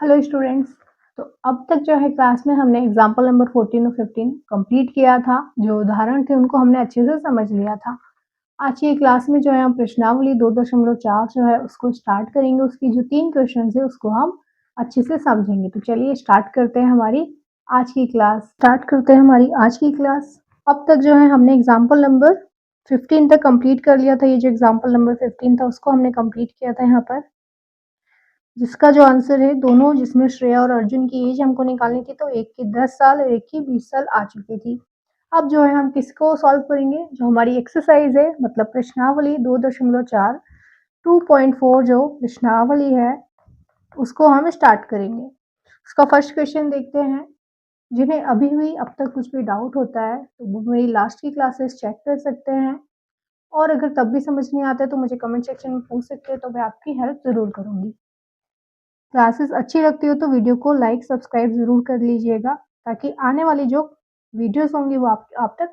Hello students. तो अब तक जो है क्लास में हमने एग्जाम्पल नंबर 14 और 15 कंप्लीट किया था। जो उदाहरण थे उनको हमने अच्छे से समझ लिया था। आज की क्लास में जो है हम प्रश्नावली 2.4 जो है उसको स्टार्ट करेंगे। उसकी जो 3 क्वेश्चन है उसको हम अच्छे से समझेंगे। तो चलिए स्टार्ट करते हैं हमारी आज की क्लास। अब तक जो है हमने एग्जाम्पल नंबर 15 तक कंप्लीट कर लिया था। ये जो एग्जाम्पल नंबर 15 था उसको हमने कंप्लीट किया था यहाँ पर, जिसका जो आंसर है दोनों, जिसमें श्रेया और अर्जुन की एज हमको निकालनी थी, तो एक की 10 साल और एक की 20 साल आ चुकी थी। अब जो है हम किसको सॉल्व करेंगे, जो हमारी एक्सरसाइज है मतलब प्रश्नावली 2.4 2.4 जो प्रश्नावली है उसको हम स्टार्ट करेंगे। उसका फर्स्ट क्वेश्चन देखते हैं। जिन्हें अभी भी अब तक कुछ भी डाउट होता है तो वो मेरी लास्ट की क्लासेस चेक कर सकते हैं, और अगर तब भी समझ नहीं आता है तो मुझे कमेंट सेक्शन में पूछ सकते हैं, तो मैं आपकी हेल्प ज़रूर करूँगी। क्लासेस अच्छी लगती हो तो वीडियो को लाइक सब्सक्राइब ज़रूर कर लीजिएगा, ताकि आने वाली जो वीडियोस होंगी वो आप तक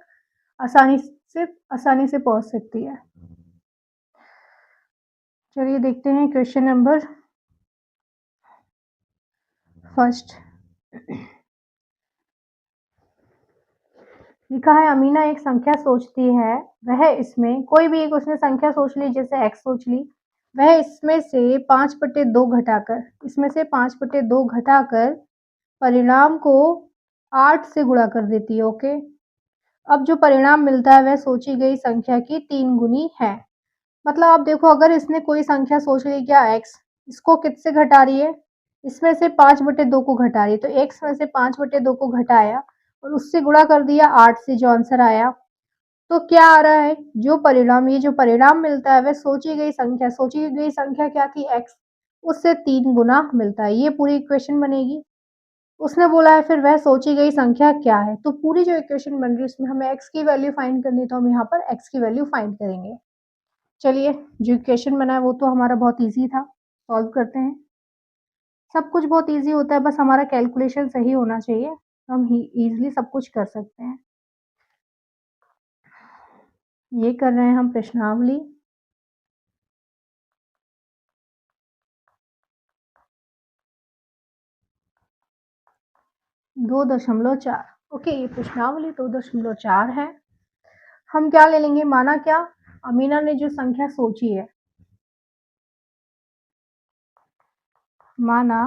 आसानी से पहुंच सकती है। चलिए देखते हैं क्वेश्चन नंबर फर्स्ट। लिखा है अमीना एक संख्या सोचती है, वह इसमें कोई भी एक उसने संख्या सोच ली, जैसे x सोच ली। वह इसमें से 5/2 घटाकर परिणाम को 8 से गुणा कर देती है। ओके, अब जो परिणाम मिलता है वह सोची गई संख्या की 3 गुनी है। मतलब आप देखो, अगर इसने कोई संख्या सोच ली क्या x, इसको किससे घटा रही है, इसमें से 5/2 को घटा रही है, तो x में से 5/2 को घटाया और उससे गुणा कर दिया 8 से, जो आंसर आया। तो क्या आ रहा है, ये जो परिणाम मिलता है वह सोची गई संख्या क्या थी, x, उससे 3 गुना मिलता है। ये पूरी इक्वेशन बनेगी। उसने बोला है फिर वह सोची गई संख्या क्या है, तो पूरी जो इक्वेशन बन रही है उसमें हमें x की वैल्यू फाइंड करनी है, तो हम यहाँ पर x की वैल्यू फाइंड करेंगे। चलिए, जो इक्वेशन बना है वो तो हमारा बहुत इजी था, सॉल्व करते हैं। सब कुछ बहुत इजी होता है, बस हमारा कैलकुलेशन सही होना चाहिए, तो हम इजीली सब कुछ कर सकते हैं। ये कर रहे हैं हम प्रश्नावली। दो दशमलव चार। ओके, ये प्रश्नावली 2.4 है। हम क्या ले लेंगे, माना क्या, अमीना ने जो संख्या सोची है, माना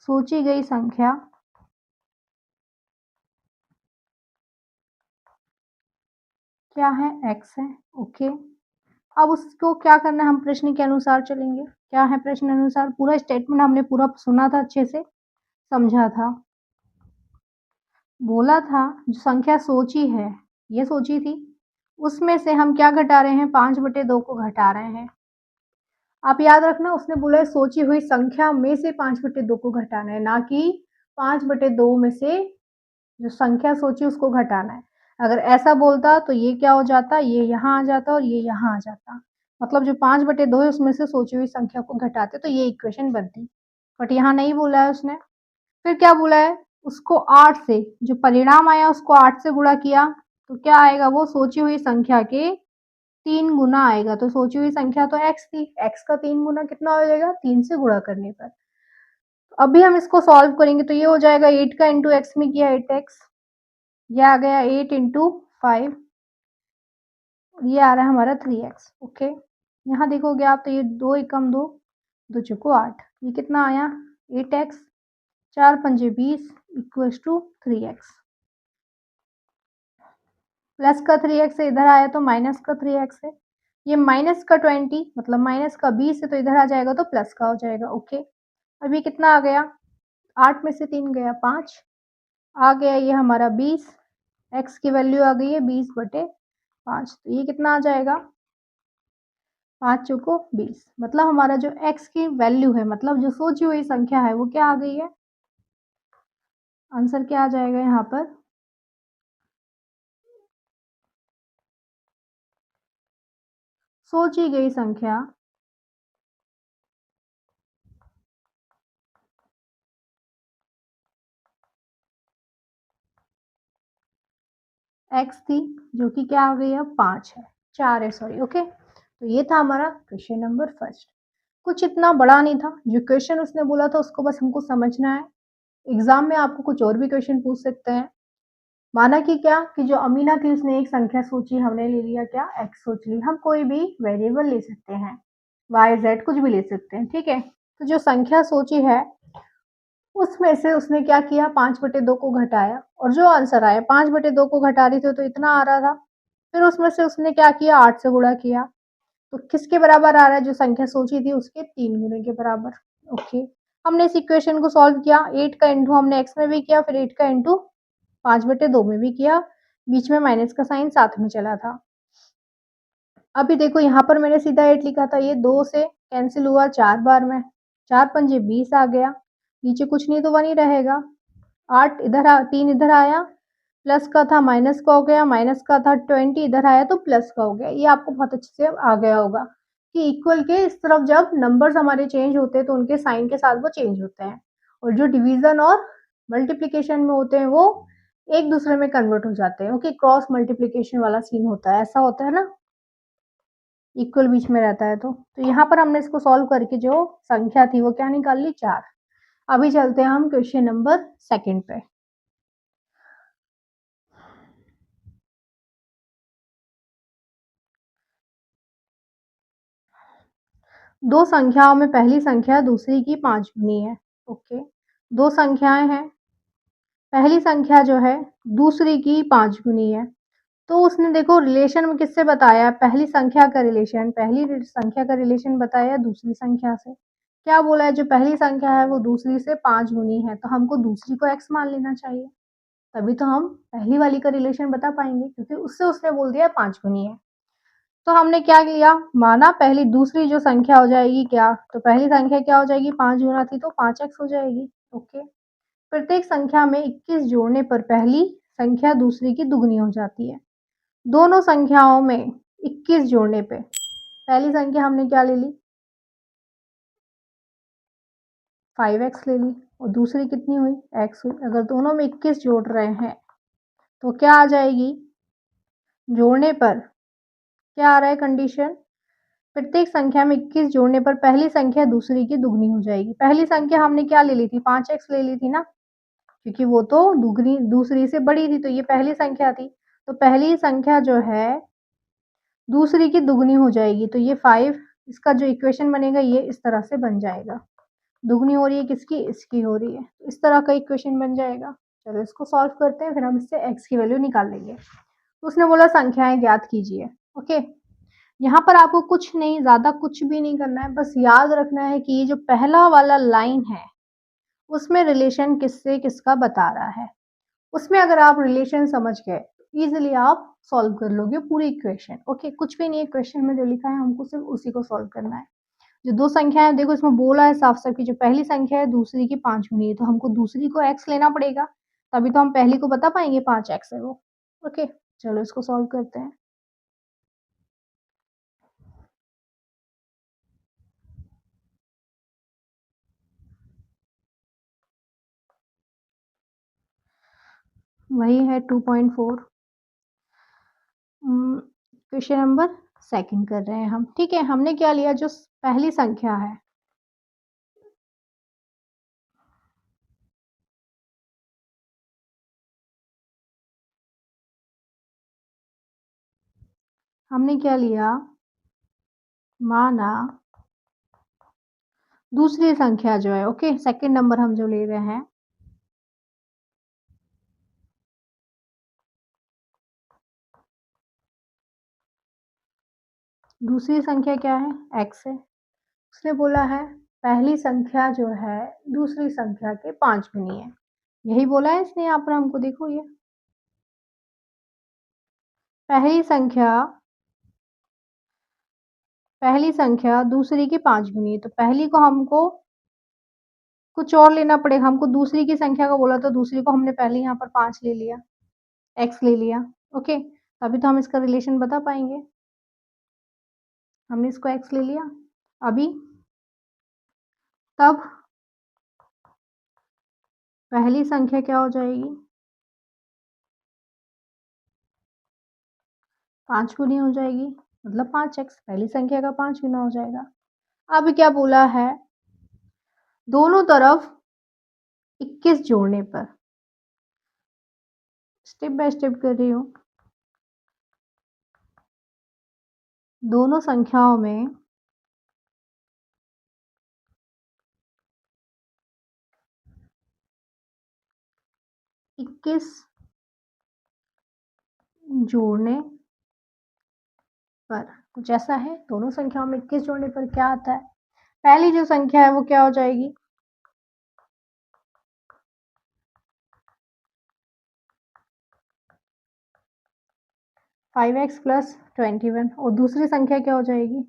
सोची गई संख्या क्या है, x है। ओके, अब उसको क्या करना है, हम प्रश्न के अनुसार चलेंगे। क्या है प्रश्न अनुसार, पूरा स्टेटमेंट हमने पूरा सुना था, अच्छे से समझा था। बोला था जो संख्या सोची है, ये सोची थी, उसमें से हम क्या घटा रहे हैं, 5/2 को घटा रहे हैं। आप याद रखना, उसने बोला है सोची हुई संख्या में से 5/2 को घटाना है, ना कि 5/2 में से जो संख्या सोची उसको घटाना है। अगर ऐसा बोलता तो ये क्या हो जाता, ये यहाँ आ जाता और ये यहाँ आ जाता। मतलब जो 5/2 है उसमें से सोची हुई संख्या को घटाते तो ये इक्वेशन बनती, बट यहाँ नहीं बोला है उसने। फिर क्या बोला है, उसको 8 से, जो परिणाम आया उसको 8 से गुणा किया, तो क्या आएगा, वो सोची हुई संख्या के 3 गुना आएगा। तो सोची हुई संख्या तो x थी, x का 3 गुना कितना हो जाएगा, 3 से गुणा करने पर। अभी हम इसको सॉल्व करेंगे तो ये हो जाएगा 8 का इंटू एक्स में किया 8x, ये आ गया 8 इंटू 5, ये आ रहा है हमारा 3x। ओके, यहाँ देखोगे आप तो ये 2 एकम 2, 2 चौको 8, ये कितना आया 8x, 4 पंजे 20 इक्वल्स टू 3x। प्लस का 3x है, इधर आया तो माइनस का 3x है। ये माइनस का 20 मतलब माइनस का 20 है, तो इधर आ जाएगा तो प्लस का हो जाएगा। ओके, अभी कितना आ गया, 8 में से 3 गया 5, आ गया ये हमारा 20, x की वैल्यू आ गई है 20/5, तो ये कितना आ जाएगा, 5 चौको 20। मतलब हमारा जो x की वैल्यू है, मतलब जो सोची हुई संख्या है, वो क्या आ गई है, आंसर क्या आ जाएगा यहाँ पर, सोची गई संख्या x थी, जो कि क्या आ गई है, 5 है, 4 है, सॉरी। ओके, तो ये था हमारा क्वेश्चन नंबर फर्स्ट। कुछ इतना बड़ा नहीं था, जो क्वेश्चन उसने बोला था उसको बस हमको समझना है। एग्ज़ाम में आपको कुछ और भी क्वेश्चन पूछ सकते हैं। माना कि क्या कि जो अमीना थी उसने एक संख्या सोची, हमने ले लिया क्या x सोच ली। हम कोई भी वेरिएबल ले सकते हैं, y, z कुछ भी ले सकते हैं, ठीक है। तो जो संख्या सोची है उसमें से उसने क्या किया, 5/2 को घटाया और जो आंसर आया 5/2 को घटा रही थी तो इतना आ रहा था। फिर उसमें से उसने क्या किया, 8 से गुणा किया। तो किसके बराबर आ रहा है, जो संख्या सोची थी उसके 3 गुने के बराबर। ओके, हमने इस इक्वेशन को सॉल्व किया। 8 का इंटू हमने x में भी किया, फिर 8 का इंटू 5/2 में भी किया, बीच में माइनस का साइन साथ में चला था। अभी देखो यहाँ पर मैंने सीधा 8 लिखा था, ये 2 से कैंसिल हुआ 4 बार में, 4 पंजे 20 आ गया, नीचे कुछ नहीं तो 1 ही रहेगा। 8 इधर 3 इधर आया, प्लस का था माइनस का हो गया, माइनस का था 20 इधर आया तो प्लस का हो गया। ये आपको बहुत अच्छे से आ गया होगा कि इक्वल के इस तरफ जब नंबर्स हमारे चेंज होते हैं तो उनके साइन के साथ वो चेंज होते हैं, और जो डिवीजन और मल्टीप्लिकेशन में होते हैं वो एक दूसरे में कन्वर्ट हो जाते हैं। ओके, क्रॉस मल्टीप्लिकेशन वाला सीन होता है, ऐसा होता है ना, इक्वल बीच में रहता है। तो यहाँ पर हमने इसको सॉल्व करके जो संख्या थी वो क्या निकाल ली, 4। अभी चलते हैं हम क्वेश्चन नंबर 2 पे। दो संख्याओं में पहली संख्या दूसरी की 5 गुनी है। ओके, दो संख्याएं हैं, पहली संख्या जो है दूसरी की 5 गुनी है। तो उसने देखो रिलेशन में किससे बताया, पहली संख्या का रिलेशन, पहली संख्या का रिलेशन बताया दूसरी संख्या से। क्या बोला है, जो पहली संख्या है वो दूसरी से 5 गुनी है, तो हमको दूसरी को x मान लेना चाहिए, तभी तो हम पहली वाली का रिलेशन बता पाएंगे, क्योंकि उससे उसने बोल दिया 5 गुनी है। तो हमने क्या किया, माना पहली दूसरी जो संख्या हो जाएगी क्या, तो पहली संख्या क्या हो जाएगी, 5 गुना थी तो 5x हो जाएगी। ओके, प्रत्येक संख्या में 21 जोड़ने पर पहली संख्या दूसरी की दुगनी हो जाती है। दोनों संख्याओं में 21 जोड़ने पे पहली संख्या हमने क्या ले ली, 5x ले ली, और दूसरी कितनी हुई, x हुई। अगर दोनों में 21 जोड़ रहे हैं तो क्या आ जाएगी, जोड़ने पर क्या आ रहा है कंडीशन, प्रत्येक संख्या में 21 जोड़ने पर पहली संख्या दूसरी की दुगनी हो जाएगी। पहली संख्या हमने क्या ले ली थी, 5x ले ली थी ना, क्योंकि वो तो दुगनी दूसरी से बड़ी थी, तो ये पहली संख्या थी। तो पहली संख्या जो है दूसरी की दुगनी हो जाएगी, तो ये 5, इसका जो इक्वेशन बनेगा ये इस तरह से बन जाएगा। दुगनी हो रही है किसकी, इसकी हो रही है, तो इस तरह का इक्वेशन बन जाएगा। चलो इसको सॉल्व करते हैं, फिर हम इससे x की वैल्यू निकाल लेंगे। तो उसने बोला संख्याएं ज्ञात कीजिए। ओके, यहाँ पर आपको कुछ नहीं, ज़्यादा कुछ भी नहीं करना है, बस याद रखना है कि ये जो पहला वाला लाइन है उसमें रिलेशन किससे किसका बता रहा है। उसमें अगर आप रिलेशन समझ गए तो ईजिली आप सॉल्व कर लोगे पूरी इक्वेशन। ओके, कुछ भी नहीं है क्वेश्चन में जो लिखा है, हमको सिर्फ उसी को सॉल्व करना है। जो दो संख्याएं देखो इसमें बोला है साफ साफ कि जो पहली संख्या है दूसरी की 5 गुनी है, तो हमको दूसरी को x लेना पड़ेगा, तभी तो हम पहली को बता पाएंगे 5x है वो। ओके, चलो इसको सॉल्व करते हैं। वही है 2.4। क्वेश्चन नंबर 2 कर रहे हैं हम, ठीक है। हमने क्या लिया, जो पहली संख्या है, हमने क्या लिया, माना दूसरी संख्या जो है, ओके सेकंड नंबर हम जो ले रहे हैं, दूसरी संख्या क्या है, x है। उसने बोला है पहली संख्या जो है दूसरी संख्या के 5 गुनी है, यही बोला है इसने यहाँ पर हमको। देखो ये पहली संख्या दूसरी की 5 गुनी है, तो पहली को हमको कुछ और लेना पड़ेगा। हमको दूसरी की संख्या को बोला तो दूसरी को हमने पहले यहाँ पर 5 ले लिया, x ले लिया। ओके, तभी तो हम इसका रिलेशन बता पाएंगे। हमने इसको x ले लिया, अभी तब पहली संख्या क्या हो जाएगी, 5 गुनी हो जाएगी, मतलब 5x, पहली संख्या का 5 गुना हो जाएगा। अब क्या बोला है, दोनों तरफ 21 जोड़ने पर, स्टेप बाय स्टेप कर रही हूँ। दोनों संख्याओं में 21 जोड़ने पर कुछ ऐसा है। दोनों संख्याओं में 21 जोड़ने पर क्या आता है? पहली जो संख्या है वो क्या हो जाएगी? 5x प्लस 21 और दूसरी संख्या क्या हो जाएगी?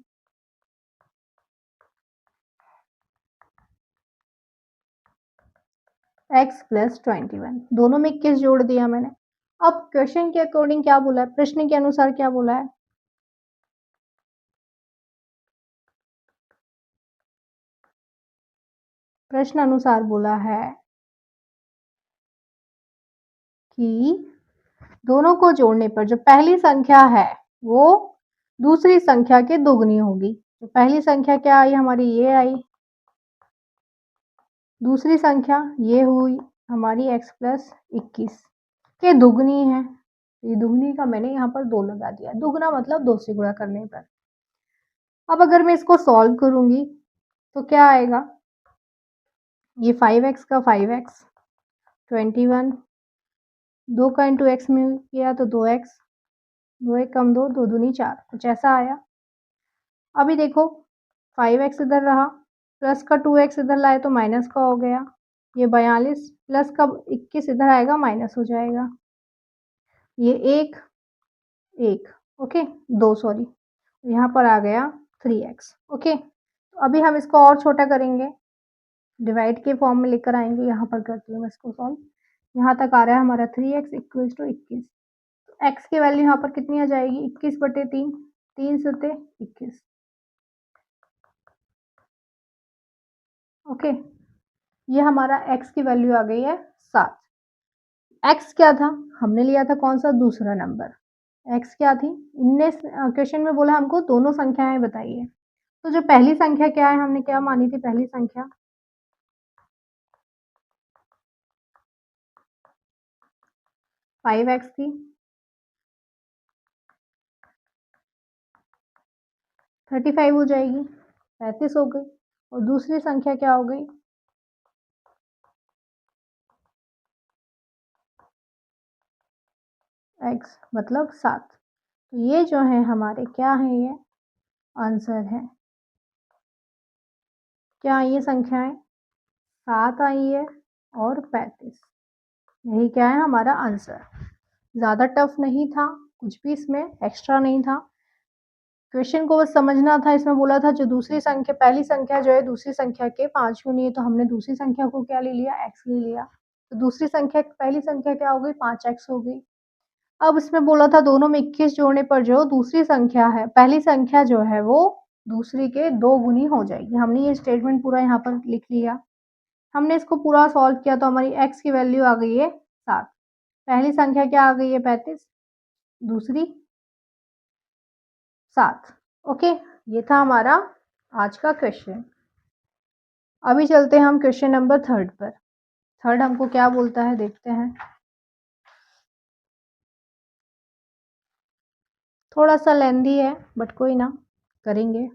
x plus 21। दोनों में 21 जोड़ दिया मैंने। अब क्वेश्चन के अकॉर्डिंग क्या बोला है, प्रश्न के अनुसार क्या बोला है? प्रश्न अनुसार बोला है कि दोनों को जोड़ने पर जो पहली संख्या है वो दूसरी संख्या के दोगुनी होगी। तो पहली संख्या क्या आई हमारी, ये आई। दूसरी संख्या ये हुई हमारी x प्लस 21 के दुगनी है। ये दुगनी का मैंने यहाँ पर 2 लगा दिया। दुगना मतलब 2 से गुणा करने पर। अब अगर मैं इसको सॉल्व करूंगी तो क्या आएगा, ये 5x का 5x, 21, 2 का इंटू एक्स में किया तो 2x, 2 एक कम 2, 2 दूनी 4, कुछ ऐसा आया। अभी देखो 5x इधर रहा, प्लस का 2x इधर लाए तो माइनस का हो गया। ये 42 प्लस का 21 इधर आएगा, माइनस हो जाएगा। ये एक ओके, 2 सॉरी, यहाँ पर आ गया 3x। ओके, तो अभी हम इसको और छोटा करेंगे, डिवाइड के फॉर्म में लेकर आएंगे। यहाँ पर करती हूँ मैं इसको सॉल्व। यहाँ तक आ रहा है हमारा 3x इक्वल्स टू 21। तो x की वैल्यू यहाँ पर कितनी आ जाएगी, 21/3, 3 सते 21। ओके, ये हमारा x की वैल्यू आ गई है 7। x क्या था, हमने लिया था कौन सा, दूसरा नंबर। x क्या थी, इनने क्वेश्चन में बोला हमको दोनों संख्याएं बताइए। तो जो पहली संख्या क्या है, हमने क्या मानी थी पहली संख्या, 5x थी। 35 हो जाएगी, 35 हो गई। और दूसरी संख्या क्या हो गई, x मतलब 7। तो ये जो है हमारे क्या है, ये आंसर है। क्या ये संख्याएं 7 आई है और 35, यही क्या है हमारा आंसर। ज़्यादा टफ नहीं था, कुछ भी इसमें एक्स्ट्रा नहीं था। क्वेश्चन को बस समझना था। इसमें बोला था जो दूसरी संख्या, पहली संख्या जो है दूसरी संख्या के 5 गुनी है, तो हमने दूसरी संख्या को क्या ले लिया, x ले लिया। तो दूसरी संख्या पहली संख्या क्या हो गई, 5x हो गई। अब इसमें बोला था दोनों में 21 जोड़ने पर जो दूसरी संख्या है, पहली संख्या जो है वो दूसरी के 2 गुनी हो जाएगी। हमने ये स्टेटमेंट पूरा यहाँ पर लिख लिया। हमने इसको पूरा सॉल्व किया तो हमारी x की वैल्यू आ गई है 7। पहली संख्या क्या आ गई है 35, दूसरी 7। ओके, ये था हमारा आज का क्वेश्चन। अभी चलते हैं हम क्वेश्चन नंबर 3 पर। थर्ड हमको क्या बोलता है देखते हैं। थोड़ा सा लेंदी है बट कोई ना, करेंगे।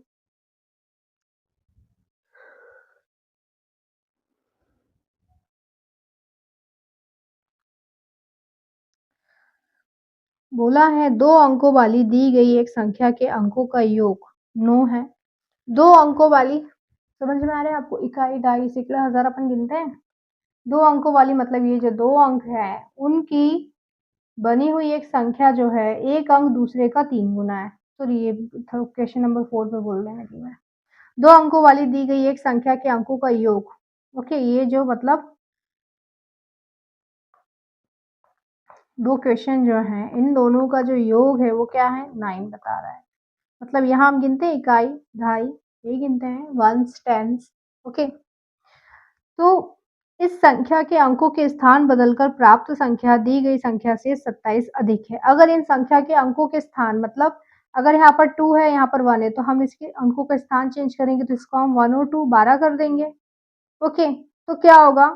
बोला है 2 अंकों वाली दी गई एक संख्या के अंकों का योग 9 है। 2 अंकों वाली, समझ में आ रहा है आपको, इकाई, ढाई, सैकड़ा, हजार अपन गिनते हैं। 2 अंकों वाली मतलब ये जो 2 अंक है उनकी बनी हुई एक संख्या जो है, एक अंक दूसरे का 3 गुना है। सॉरी, ये क्वेश्चन नंबर 4 पे बोल रहे हैं मैं। 2 अंकों वाली दी गई एक संख्या के अंकों का योग। ओके, ये जो मतलब 2 क्वेश्चन जो हैं, इन दोनों का जो योग है वो क्या है, 9 बता रहा है। मतलब यहाँ हम गिनते हैं इकाई, ढाई, ये गिनते हैं, वंस, टेंस। ओके, तो इस संख्या के अंकों के स्थान बदलकर प्राप्त संख्या दी गई संख्या से 27 अधिक है। अगर इन संख्या के अंकों के स्थान मतलब अगर यहाँ पर 2 है, यहाँ पर 1 है, तो हम इसके अंकों का स्थान चेंज करेंगे, तो इसको हम 1 और 2 12 कर देंगे। ओके, तो क्या होगा?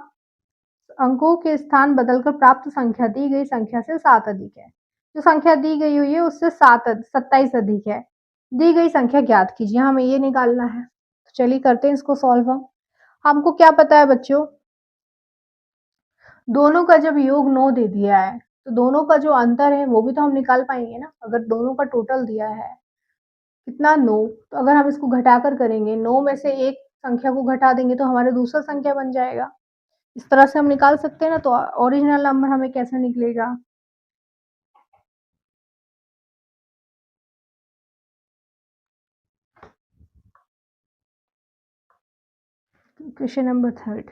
अंकों के स्थान बदलकर प्राप्त संख्या दी गई संख्या से 7 अधिक है। जो संख्या दी गई हुई है उससे 27 अधिक है। दी गई संख्या ज्ञात कीजिए, हमें ये निकालना है। तो चलिए करते हैं इसको सॉल्व हम। हमको क्या पता है बच्चों, दोनों का जब योग 9 दे दिया है, तो दोनों का जो अंतर है वो भी तो हम निकाल पाएंगे ना। अगर दोनों का टोटल दिया है कितना 9, तो अगर हम इसको घटाकर करेंगे, 9 में से एक संख्या को घटा देंगे तो हमारा दूसरा संख्या बन जाएगा। इस तरह से हम निकाल सकते हैं ना। तो ओरिजिनल नंबर हमें कैसे निकलेगा? Question number 3।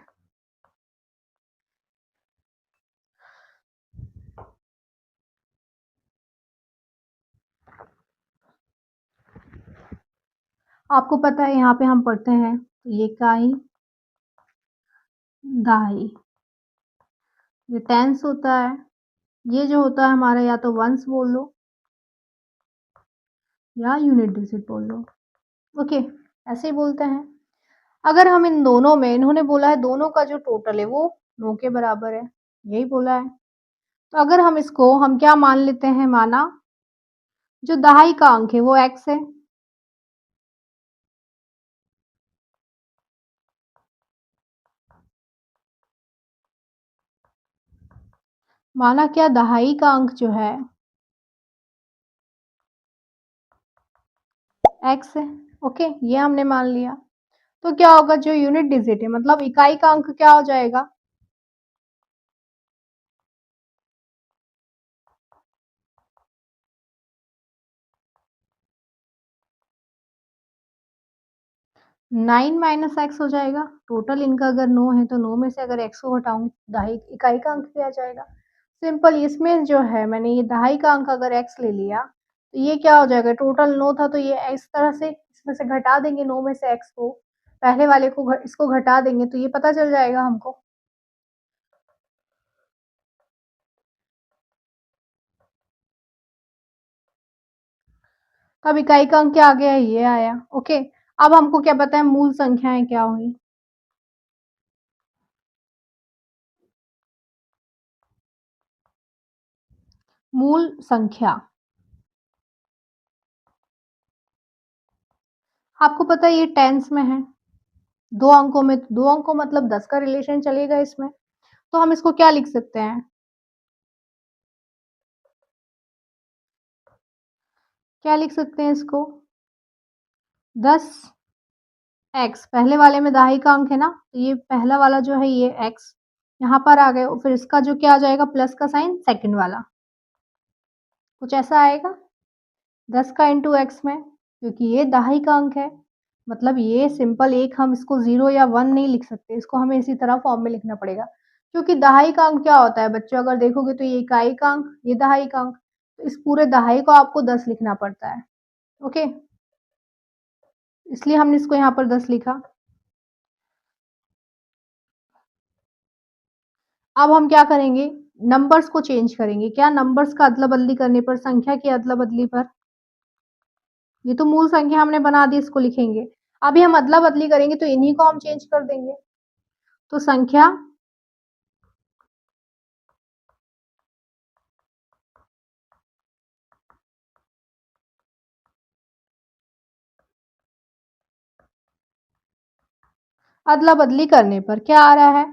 आपको पता है यहाँ पे हम पढ़ते हैं ये इकाई, दहाई, ये टेंस होता है। ये जो होता है हमारा या तो वंस बोल लो या यूनिट डिजिट बोल लो। ओके, ऐसे ही बोलते हैं। अगर हम इन दोनों में, इन्होंने बोला है दोनों का जो टोटल है वो 9 के बराबर है, यही बोला है। तो अगर हम इसको हम क्या मान लेते हैं, माना जो दहाई का अंक है वो x है। माना क्या दहाई का अंक जो है x है। ओके, ये हमने मान लिया। तो क्या होगा, जो यूनिट डिजिट है मतलब इकाई का अंक क्या हो जाएगा? नाइन माइनस एक्स हो जाएगा। टोटल इनका अगर 9 है तो 9 में से अगर x को घटाऊं, दहाई इकाई का अंक भी आ जाएगा। सिंपल। इसमें जो है मैंने ये दहाई का अंक अगर x ले लिया, तो ये क्या हो जाएगा, टोटल 9 था तो ये इस तरह से इसमें से घटा देंगे 9 में से x को, पहले वाले को इसको घटा देंगे तो ये पता चल जाएगा हमको। अब इकाई का अंक क्या आ गया, ये आया। ओके, अब हमको क्या पता है मूल संख्याएं क्या हुई। मूल संख्या, आपको पता है ये टेंस में है, दो अंकों में, दो अंकों मतलब 10 का रिलेशन चलेगा इसमें। तो हम इसको क्या लिख सकते हैं, क्या लिख सकते हैं इसको, 10 x, पहले वाले में दहाई का अंक है ना, तो ये पहला वाला जो है ये x यहाँ पर आ गए, फिर इसका जो क्या आ जाएगा, प्लस का साइन सेकंड वाला, कुछ ऐसा आएगा 10 का इंटू एक्स में, क्योंकि ये दहाई का अंक है। मतलब ये सिंपल एक, हम इसको 0 या 1 नहीं लिख सकते, इसको हमें इसी तरह फॉर्म में लिखना पड़ेगा। क्योंकि दहाई का अंक क्या होता है बच्चों, अगर देखोगे तो ये इकाई का अंक, ये दहाई का अंक, तो इस पूरे दहाई को आपको 10 लिखना पड़ता है। ओके, इसलिए हमने इसको यहाँ पर 10 लिखा। अब हम क्या करेंगे, नंबर्स को चेंज करेंगे। क्या, नंबर्स का अदला बदली करने पर, संख्या की अदला बदली पर। ये तो मूल संख्या हमने बना दी, इसको लिखेंगे। अभी हम अदला बदली करेंगे तो इन्हीं को हम चेंज कर देंगे। तो संख्या अदला बदली करने पर क्या आ रहा है,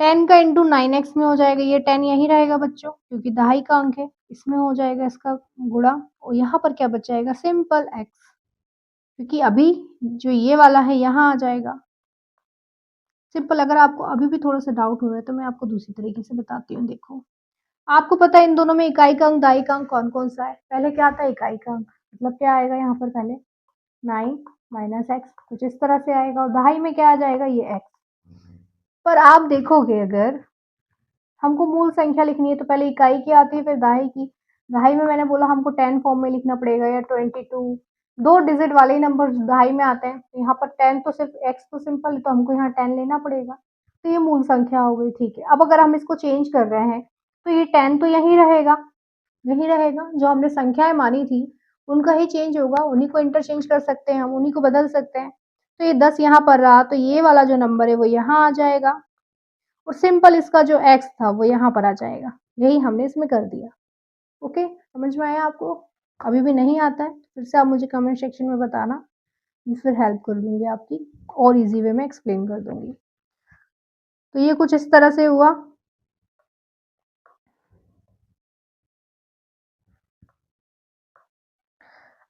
10 का इंटू 9x में हो जाएगा। ये 10 यहीं रहेगा बच्चों, क्योंकि दहाई का अंक है, इसमें हो जाएगा इसका गुणा, और यहाँ पर क्या बच जाएगा, सिंपल x, क्योंकि अभी जो ये वाला है यहाँ आ जाएगा। सिंपल। अगर आपको अभी भी थोड़ा सा डाउट हो रहा है तो मैं आपको दूसरी तरीके से बताती हूँ। देखो, आपको पता है इन दोनों में इकाई का अंक, दहाई का अंक कौन कौन सा है। पहले क्या था, इकाई का अंक, मतलब क्या आएगा यहाँ पर, पहले 9 माइनस एक्स, कुछ इस तरह से आएगा, और दहाई में क्या आ जाएगा, ये x। पर आप देखोगे अगर हमको मूल संख्या लिखनी है तो पहले इकाई की आती है फिर दहाई की। दहाई में मैंने बोला हमको 10 फॉर्म में लिखना पड़ेगा या 22, दो डिजिट वाले ही नंबर दहाई में आते हैं। तो यहाँ पर 10 तो सिर्फ x तो सिंपल है, तो हमको यहाँ 10 लेना पड़ेगा। तो ये मूल संख्या हो गई। ठीक है, अब अगर हम इसको चेंज कर रहे हैं तो ये 10 तो यहीं रहेगा, यहीं रहेगा। जो हमने संख्याएं मानी थी उनका ही चेंज होगा, उन्हीं को इंटरचेंज कर सकते हैं हम, उन्हीं को बदल सकते हैं। तो ये 10 यहाँ पर रहा, तो ये वाला जो नंबर है वो यहाँ आ जाएगा और सिंपल इसका जो x था वो यहाँ पर आ जाएगा। यही हमने इसमें कर दिया। ओके, समझ में आया आपको? अभी भी नहीं आता है, फिर से आप मुझे कमेंट सेक्शन में बताना, मैं फिर हेल्प कर दूँगी आपकी और ईज़ी वे में एक्सप्लेन कर दूँगी। तो ये कुछ इस तरह से हुआ।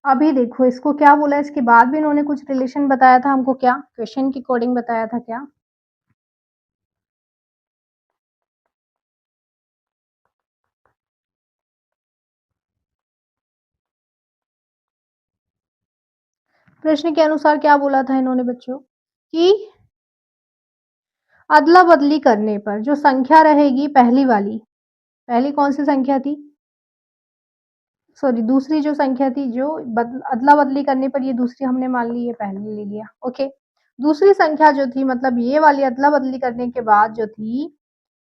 अभी देखो इसको क्या बोला, इसके बाद भी इन्होंने कुछ रिलेशन बताया था हमको, क्या क्वेश्चन के अकॉर्डिंग बताया था क्या? प्रश्न के अनुसार क्या बोला था इन्होंने बच्चों कि अदला-बदली करने पर जो संख्या रहेगी पहली वाली, पहली कौन-सी संख्या थी? सॉरी, दूसरी जो संख्या थी जो अदला-बदली करने पर ये दूसरी हमने मान ली, ये पहले ले लिया, ओके। दूसरी संख्या जो थी मतलब ये वाली अदला-बदली करने के बाद जो थी,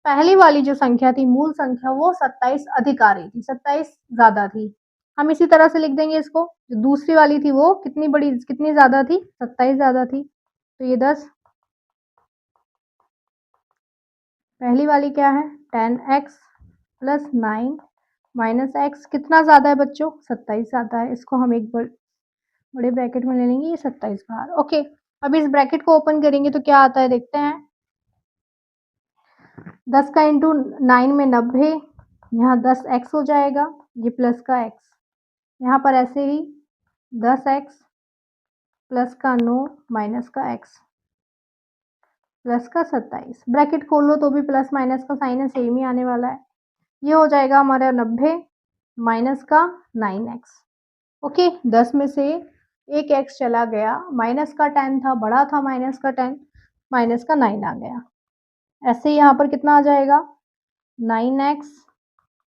पहली वाली जो संख्या थी मूल संख्या वो 27 अधिक आ रही थी, 27 ज़्यादा थी। हम इसी तरह से लिख देंगे इसको, जो दूसरी वाली थी वो कितनी ज़्यादा थी? 27 ज़्यादा थी। तो ये 10, पहली वाली क्या है 10x प्लस 9 माइनस x कितना ज़्यादा है बच्चों? 27 ज़्यादा है। इसको हम एक बड़े ब्रैकेट में ले लेंगे, ये 27 बाहर, ओके। अब इस ब्रैकेट को ओपन करेंगे तो क्या आता है देखते हैं। 10 का इंटू 9 में 90, यहाँ 10x हो जाएगा, ये प्लस का x, यहाँ पर ऐसे ही 10x प्लस का 9 माइनस का x प्लस का 27, ब्रैकेट खोल लो तो भी प्लस माइनस का साइन है, सेम ही आने वाला है। ये हो जाएगा हमारा 90 माइनस का 9x, ओके। 10 में से एक x चला गया, माइनस का 10 था, बड़ा था माइनस का 10, माइनस का 9 आ गया। ऐसे ही यहाँ पर कितना आ जाएगा 9x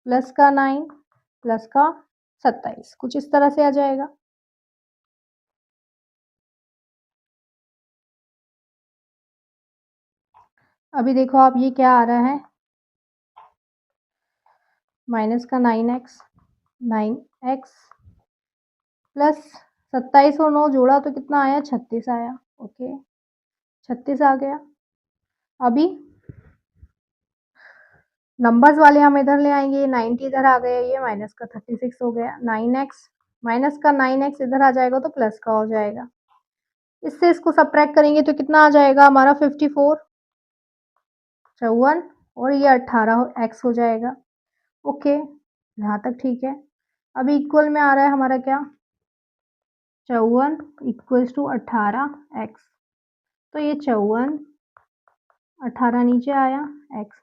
प्लस का 9 प्लस का 27, कुछ इस तरह से आ जाएगा। अभी देखो आप ये क्या आ रहा है, माइनस का 9x प्लस 27 और 9 जोड़ा तो कितना आया 36 आया, ओके 36 आ गया। अभी नंबर्स वाले हम इधर ले आएंगे, 90 इधर आ गया, ये माइनस का 36 हो गया, 9x माइनस का 9x इधर आ जाएगा तो प्लस का हो जाएगा। इससे इसको सब्ट्रैक्ट करेंगे तो कितना आ जाएगा हमारा 54 54 और ये 18x हो जाएगा, ओके यहाँ तक ठीक है। अभी इक्वल में आ रहा है हमारा क्या 54 इक्वल्स टू 18x, तो ये 54 18 नीचे आया x।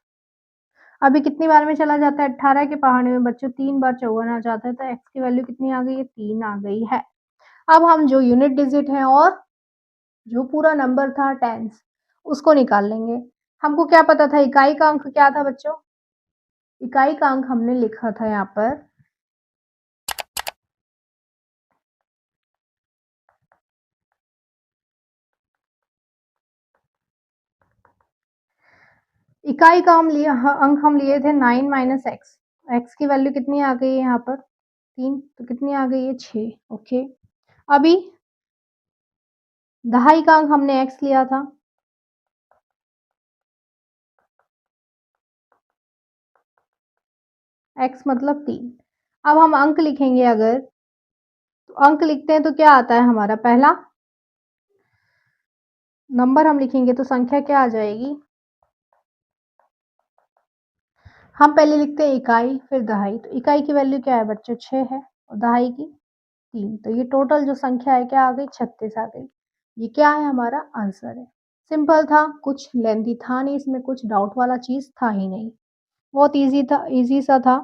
अभी कितनी बार में चला जाता है 18 के पहाड़े में बच्चों 3 बार 54 आ जाता है, तो x की वैल्यू कितनी आ गई है 3 आ गई है। अब हम जो यूनिट डिजिट है और जो पूरा नंबर था टेंस उसको निकाल लेंगे। हमको क्या पता था इकाई का अंक क्या था बच्चों? इकाई का अंक हमने लिखा था यहाँ पर इकाई का अंक हम लिए थे 9 माइनस एक्स, एक्स की वैल्यू कितनी आ गई है यहाँ पर 3, तो कितनी आ गई है 6, ओके। अभी दहाई का अंक हमने एक्स लिया था, एक्स मतलब 3। अब हम अंक लिखेंगे अगर, तो अंक लिखते हैं तो क्या आता है हमारा पहला नंबर हम लिखेंगे तो संख्या क्या आ जाएगी, हम पहले लिखते हैं इकाई फिर दहाई, तो इकाई की वैल्यू क्या है बच्चों 6 है और दहाई की 3, तो ये टोटल जो संख्या है क्या आ गई 36 आ गई। ये क्या है हमारा आंसर है। सिंपल था, कुछ लेंथी था नहीं, इसमें कुछ डाउट वाला चीज था ही नहीं, बहुत इजी था, इजी सा था।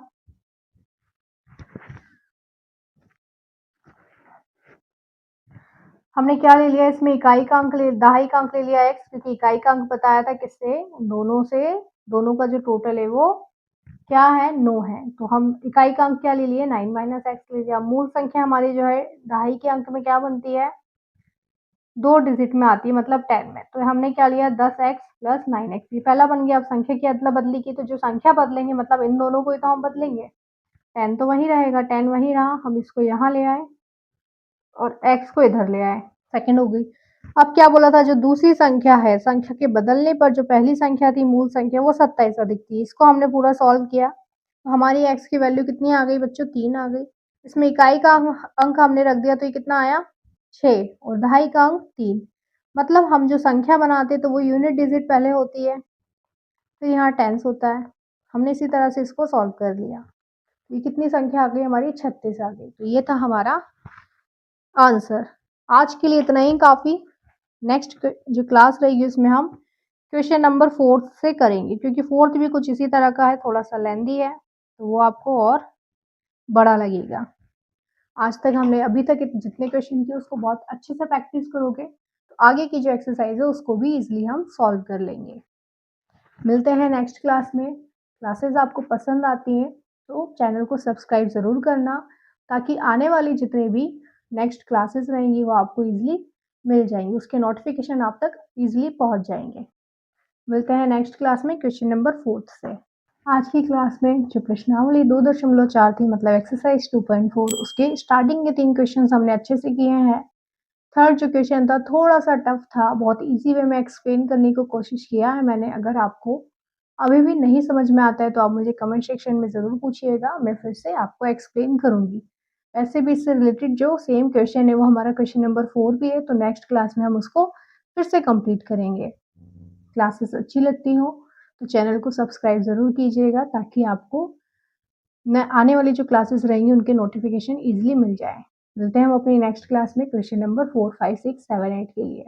हमने क्या ले लिया इसमें इकाई का अंक ले, दहाई का अंक ले लिया x, क्योंकि इकाई का अंक बताया था किससे, दोनों से, दोनों का जो टोटल है वो क्या है 9 है, तो हम इकाई का अंक क्या ले लिए 9 माइनस एक्स ले लिया। मूल संख्या हमारी जो है दहाई के अंक में क्या बनती है 2 डिजिट में आती है मतलब 10 में, तो हमने क्या लिया 10x प्लस 9x, ये पहला बन गया। अब संख्या की अदला बदली की, तो जो संख्या बदलेंगे मतलब इन दोनों को ही तो हम बदलेंगे, 10 तो वही रहेगा, 10 वही रहा, हम इसको यहाँ ले आए और x को इधर ले आए, सेकंड हो गई। अब क्या बोला था, जो दूसरी संख्या है, संख्या के बदलने पर जो पहली संख्या थी मूल संख्या वो 27 अधिक थी। इसको हमने पूरा सॉल्व किया, तो हमारी x की वैल्यू कितनी आ गई बच्चों, 3 आ गई। इसमें इकाई का अंक हमने रख दिया, तो ये कितना आया 6 और दहाई का अंक 3। मतलब हम जो संख्या बनाते तो वो यूनिट डिजिट पहले होती है, फिर यहाँ टेंस होता है। हमने इसी तरह से इसको सॉल्व कर लिया। ये कितनी संख्या आ गई हमारी, 36 आ गई। तो ये था हमारा आंसर। आज के लिए इतना ही काफ़ी। नेक्स्ट जो क्लास रहेगी उसमें हम क्वेश्चन नंबर 4 से करेंगे, क्योंकि 4th भी कुछ इसी तरह का है, थोड़ा सा लेंदी है, तो वो आपको और बड़ा लगेगा। आज तक हमने अभी तक जितने क्वेश्चन किए उसको बहुत अच्छे से प्रैक्टिस करोगे तो आगे की जो एक्सरसाइज है उसको भी इजीली हम सॉल्व कर लेंगे। मिलते हैं नेक्स्ट क्लास में। क्लासेस आपको पसंद आती हैं तो चैनल को सब्सक्राइब ज़रूर करना, ताकि आने वाली जितने भी नेक्स्ट क्लासेस रहेंगी वो आपको ईजिली मिल जाएंगी, उसके नोटिफिकेशन आप तक ईजिली पहुंच जाएंगे। मिलते हैं नेक्स्ट क्लास में क्वेश्चन नंबर 4 से। आज की क्लास में जो प्रश्नावली 2.4 थी, मतलब एक्सरसाइज 2.4, उसके स्टार्टिंग के 3 क्वेश्चन हमने अच्छे से किए हैं। थर्ड जो क्वेश्चन था थोड़ा सा टफ था, बहुत इजी वे में एक्सप्लेन करने की कोशिश किया है मैंने। अगर आपको अभी भी नहीं समझ में आता है तो आप मुझे कमेंट सेक्शन में ज़रूर पूछिएगा, मैं फिर से आपको एक्सप्लेन करूँगी। वैसे भी इससे रिलेटेड जो सेम क्वेश्चन है वो हमारा क्वेश्चन नंबर 4 भी है, तो नेक्स्ट क्लास में हम उसको फिर से कंप्लीट करेंगे। क्लासेस अच्छी लगती हो तो चैनल को सब्सक्राइब ज़रूर कीजिएगा, ताकि आपको न आने वाली जो क्लासेस रहेंगी उनके नोटिफिकेशन ईजिली मिल जाए। मिलते हैं हम अपनी नेक्स्ट क्लास में क्वेश्चन नंबर 4, 5, 6, 7, 8 के लिए।